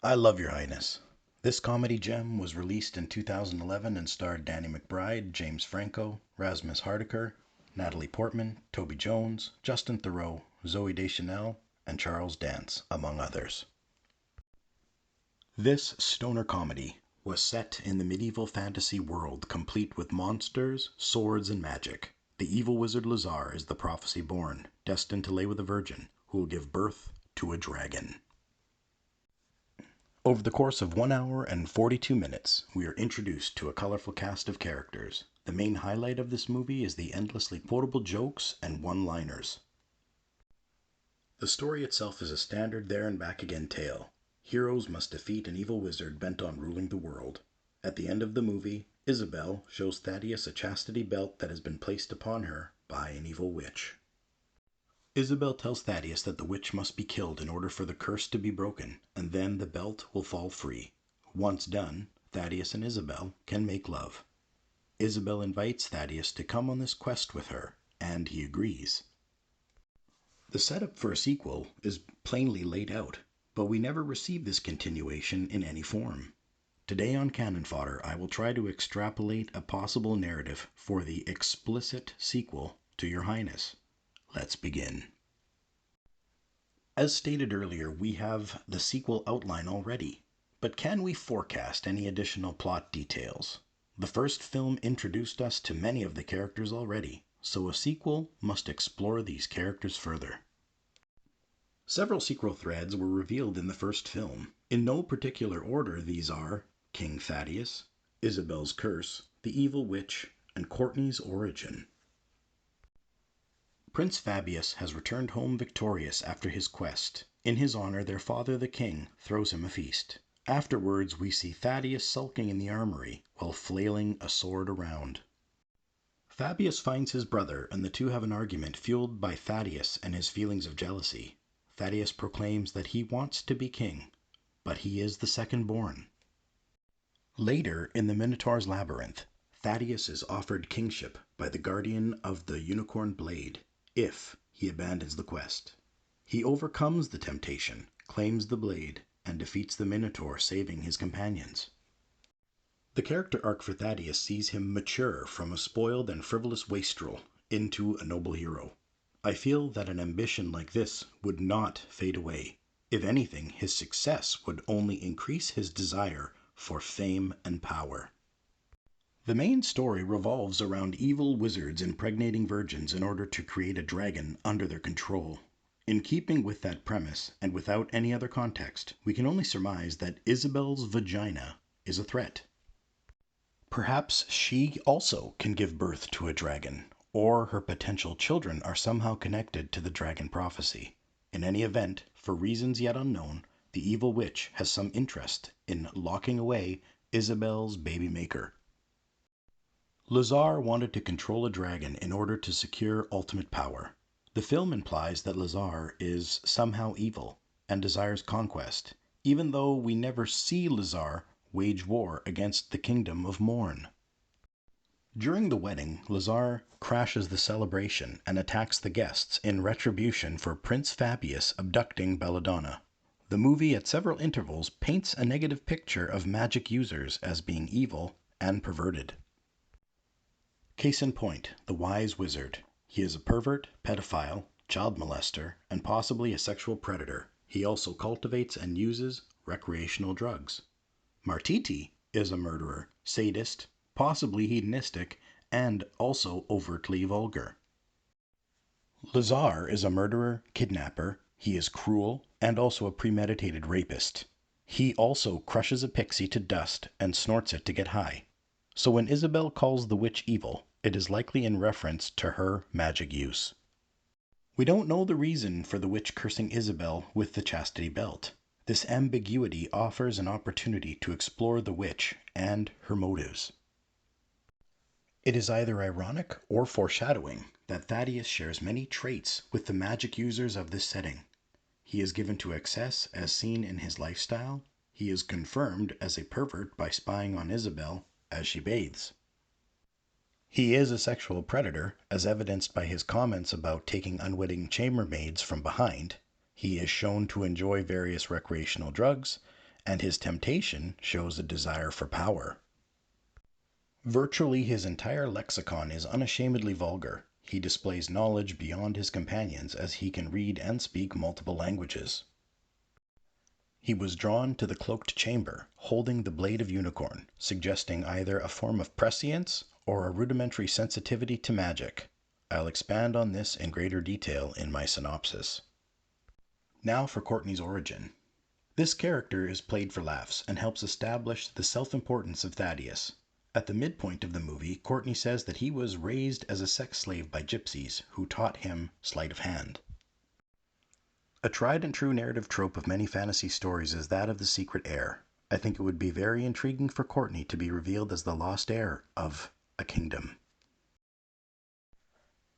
I love Your Highness. This comedy gem was released in 2011 and starred Danny McBride, James Franco, Rasmus Hardiker, Natalie Portman, Toby Jones, Justin Theroux, Zooey Deschanel, and Charles Dance, among others. This stoner comedy was set in the medieval fantasy world, complete with monsters, swords, and magic. The evil wizard Lazar is the prophecy born, destined to lay with a virgin, who will give birth to a dragon. Over the course of 1 hour and 42 minutes, we are introduced to a colorful cast of characters. The main highlight of this movie is the endlessly quotable jokes and one-liners. The story itself is a standard there and back again tale. Heroes must defeat an evil wizard bent on ruling the world. At the end of the movie, Isabel shows Thaddeus a chastity belt that has been placed upon her by an evil witch. Isabel tells Thaddeus that the witch must be killed in order for the curse to be broken, and then the belt will fall free. Once done, Thaddeus and Isabel can make love. Isabel invites Thaddeus to come on this quest with her, and he agrees. The setup for a sequel is plainly laid out, but we never receive this continuation in any form. Today on Cannon Fodder, I will try to extrapolate a possible narrative for the explicit sequel to Your Highness. Let's begin. As stated earlier, we have the sequel outline already, but can we forecast any additional plot details? The first film introduced us to many of the characters already, so a sequel must explore these characters further. Several sequel threads were revealed in the first film. In no particular order, these are King Thaddeus, Isabel's curse, the evil witch, and Courtney's origin. Prince Fabius has returned home victorious after his quest. In his honor, their father the king throws him a feast. Afterwards, we see Thaddeus sulking in the armory while flailing a sword around. Fabius finds his brother, and the two have an argument fueled by Thaddeus and his feelings of jealousy. Thaddeus proclaims that he wants to be king, but he is the second born. Later, in the Minotaur's labyrinth, Thaddeus is offered kingship by the guardian of the unicorn blade, if he abandons the quest. He overcomes the temptation, claims the blade, and defeats the Minotaur, saving his companions. The character arc for Thaddeus sees him mature from a spoiled and frivolous wastrel into a noble hero. I feel that an ambition like this would not fade away. If anything, his success would only increase his desire for fame and power. The main story revolves around evil wizards impregnating virgins in order to create a dragon under their control. In keeping with that premise, and without any other context, we can only surmise that Isabel's vagina is a threat. Perhaps she also can give birth to a dragon, or her potential children are somehow connected to the dragon prophecy. In any event, for reasons yet unknown, the evil witch has some interest in locking away Isabel's baby maker. Lazar wanted to control a dragon in order to secure ultimate power. The film implies that Lazar is somehow evil and desires conquest, even though we never see Lazar wage war against the kingdom of Morn. During the wedding, Lazar crashes the celebration and attacks the guests in retribution for Prince Fabius abducting Belladonna. The movie at several intervals paints a negative picture of magic users as being evil and perverted. Case in point, the wise wizard. He is a pervert, pedophile, child molester, and possibly a sexual predator. He also cultivates and uses recreational drugs. Martiti is a murderer, sadist, possibly hedonistic, and also overtly vulgar. Lazar is a murderer, kidnapper, he is cruel, and also a premeditated rapist. He also crushes a pixie to dust and snorts it to get high. So when Isabel calls the witch evil, it is likely in reference to her magic use. We don't know the reason for the witch cursing Isabel with the chastity belt. This ambiguity offers an opportunity to explore the witch and her motives. It is either ironic or foreshadowing that Thaddeus shares many traits with the magic users of this setting. He is given to excess as seen in his lifestyle. He is confirmed as a pervert by spying on Isabel as she bathes. He is a sexual predator, as evidenced by his comments about taking unwitting chambermaids from behind. He is shown to enjoy various recreational drugs, and his temptation shows a desire for power. Virtually his entire lexicon is unashamedly vulgar. He displays knowledge beyond his companions as he can read and speak multiple languages. He was drawn to the cloaked chamber, holding the blade of unicorn, suggesting either a form of prescience or a rudimentary sensitivity to magic. I'll expand on this in greater detail in my synopsis. Now for Courtney's origin. This character is played for laughs and helps establish the self-importance of Thaddeus. At the midpoint of the movie, Courtney says that he was raised as a sex slave by gypsies who taught him sleight of hand. A tried and true narrative trope of many fantasy stories is that of the secret heir. I think it would be very intriguing for Courtney to be revealed as the lost heir of a kingdom.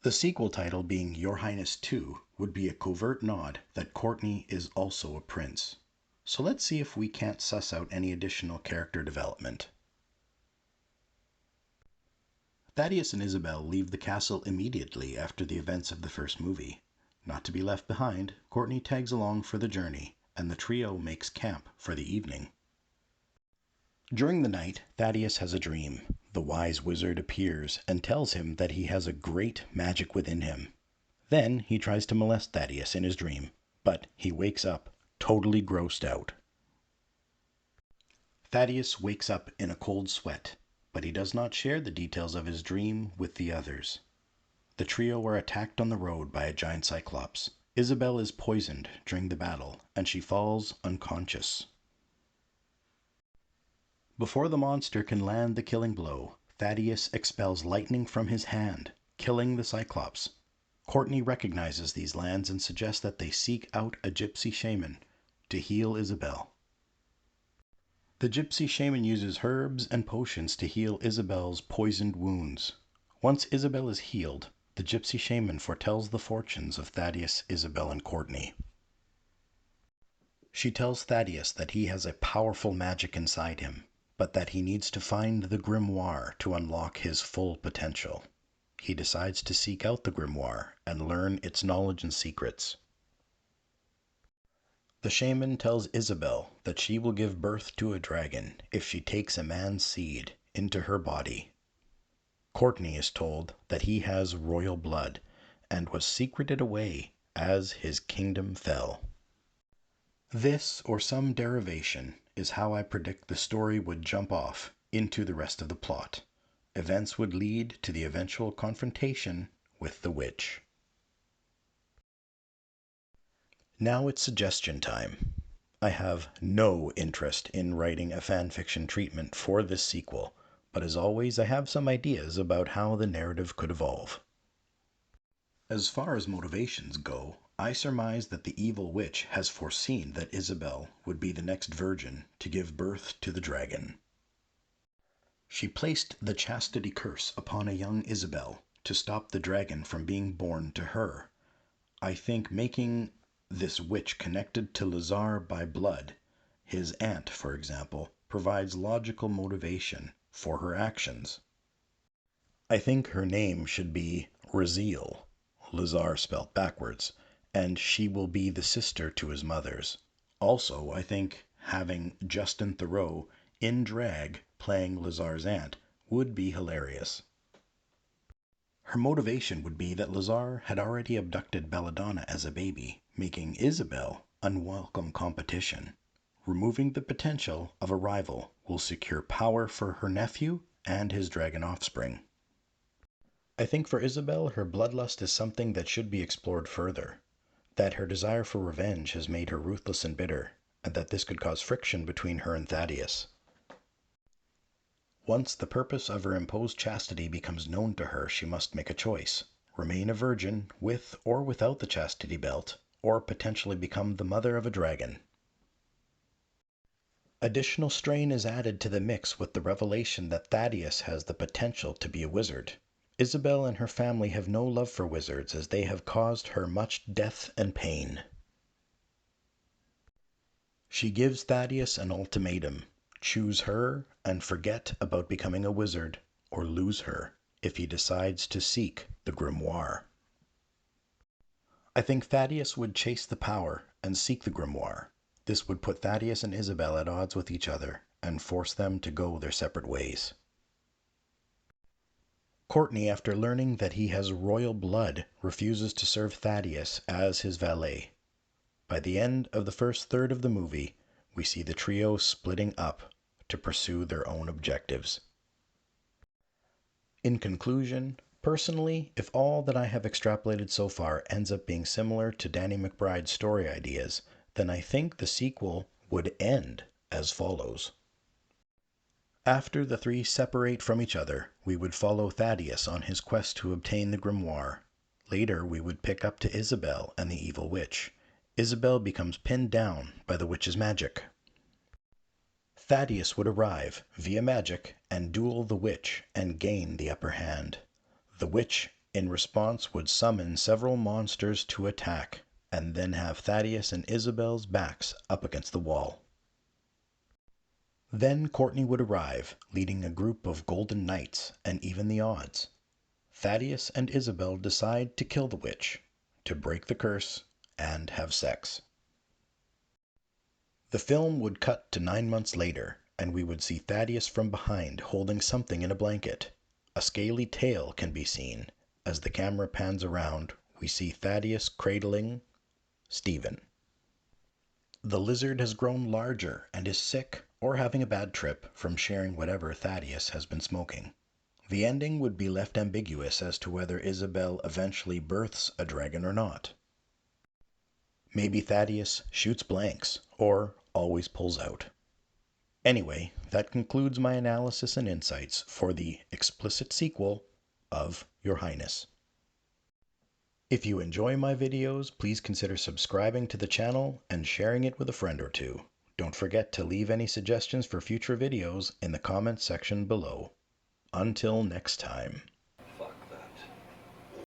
The sequel title being Your Highness 2 would be a covert nod that Courtney is also a prince. So let's see if we can't suss out any additional character development. Thaddeus and Isabel leave the castle immediately after the events of the first movie. Not to be left behind, Courtney tags along for the journey, and the trio makes camp for the evening. During the night, Thaddeus has a dream. The wise wizard appears and tells him that he has a great magic within him. Then he tries to molest Thaddeus in his dream, but he wakes up totally grossed out. Thaddeus wakes up in a cold sweat, but he does not share the details of his dream with the others. The trio are attacked on the road by a giant cyclops. Isabel is poisoned during the battle, and she falls unconscious. Before the monster can land the killing blow, Thaddeus expels lightning from his hand, killing the cyclops. Courtney recognizes these lands and suggests that they seek out a gypsy shaman to heal Isabel. The gypsy shaman uses herbs and potions to heal Isabel's poisoned wounds. Once Isabel is healed, the gypsy shaman foretells the fortunes of Thaddeus, Isabel, and Courtney. She tells Thaddeus that he has a powerful magic inside him, but that he needs to find the grimoire to unlock his full potential. He decides to seek out the grimoire and learn its knowledge and secrets. The shaman tells Isabel that she will give birth to a dragon if she takes a man's seed into her body. Courtney is told that he has royal blood and was secreted away as his kingdom fell. This, or some derivation, is how I predict the story would jump off into the rest of the plot. Events would lead to the eventual confrontation with the witch. Now it's suggestion time. I have no interest in writing a fanfiction treatment for this sequel, but as always I have some ideas about how the narrative could evolve. As far as motivations go, I surmise that the evil witch has foreseen that Isabel would be the next virgin to give birth to the dragon. She placed the chastity curse upon a young Isabel to stop the dragon from being born to her. I think making this witch connected to Lazar by blood, his aunt for example, provides logical motivation for her actions. I think her name should be Raziel, Lazar spelt backwards, and she will be the sister to his mother's. Also, I think having Justin Theroux in drag playing Lazar's aunt would be hilarious. Her motivation would be that Lazar had already abducted Belladonna as a baby, making Isabel unwelcome competition. Removing the potential of a rival will secure power for her nephew and his dragon offspring. I think for Isabel, her bloodlust is something that should be explored further. That her desire for revenge has made her ruthless and bitter, and that this could cause friction between her and Thaddeus. Once the purpose of her imposed chastity becomes known to her, she must make a choice: remain a virgin with or without the chastity belt, or potentially become the mother of a dragon. Additional strain is added to the mix with the revelation that Thaddeus has the potential to be a wizard. Isabel and her family have no love for wizards as they have caused her much death and pain. She gives Thaddeus an ultimatum: choose her and forget about becoming a wizard, or lose her if he decides to seek the grimoire. I think Thaddeus would chase the power and seek the grimoire. This would put Thaddeus and Isabel at odds with each other and force them to go their separate ways. Courtney, after learning that he has royal blood, refuses to serve Thaddeus as his valet. By the end of the first third of the movie, we see the trio splitting up to pursue their own objectives. In conclusion, personally, if all that I have extrapolated so far ends up being similar to Danny McBride's story ideas, then I think the sequel would end as follows. After the three separate from each other, we would follow Thaddeus on his quest to obtain the grimoire. Later, we would pick up to Isabel and the evil witch. Isabel becomes pinned down by the witch's magic. Thaddeus would arrive via magic and duel the witch and gain the upper hand. The witch, in response, would summon several monsters to attack, and then have Thaddeus and Isabel's backs up against the wall. Then Courtney would arrive, leading a group of golden knights and even the odds. Thaddeus and Isabel decide to kill the witch, to break the curse, and have sex. The film would cut to 9 months later, and we would see Thaddeus from behind holding something in a blanket. A scaly tail can be seen. As the camera pans around, we see Thaddeus cradling Stephen. The lizard has grown larger and is sick or having a bad trip from sharing whatever Thaddeus has been smoking. The ending would be left ambiguous as to whether Isabel eventually births a dragon or not. Maybe Thaddeus shoots blanks or always pulls out. Anyway, that concludes my analysis and insights for the explicit sequel of Your Highness. If you enjoy my videos, please consider subscribing to the channel and sharing it with a friend or two. Don't forget to leave any suggestions for future videos in the comments section below. Until next time.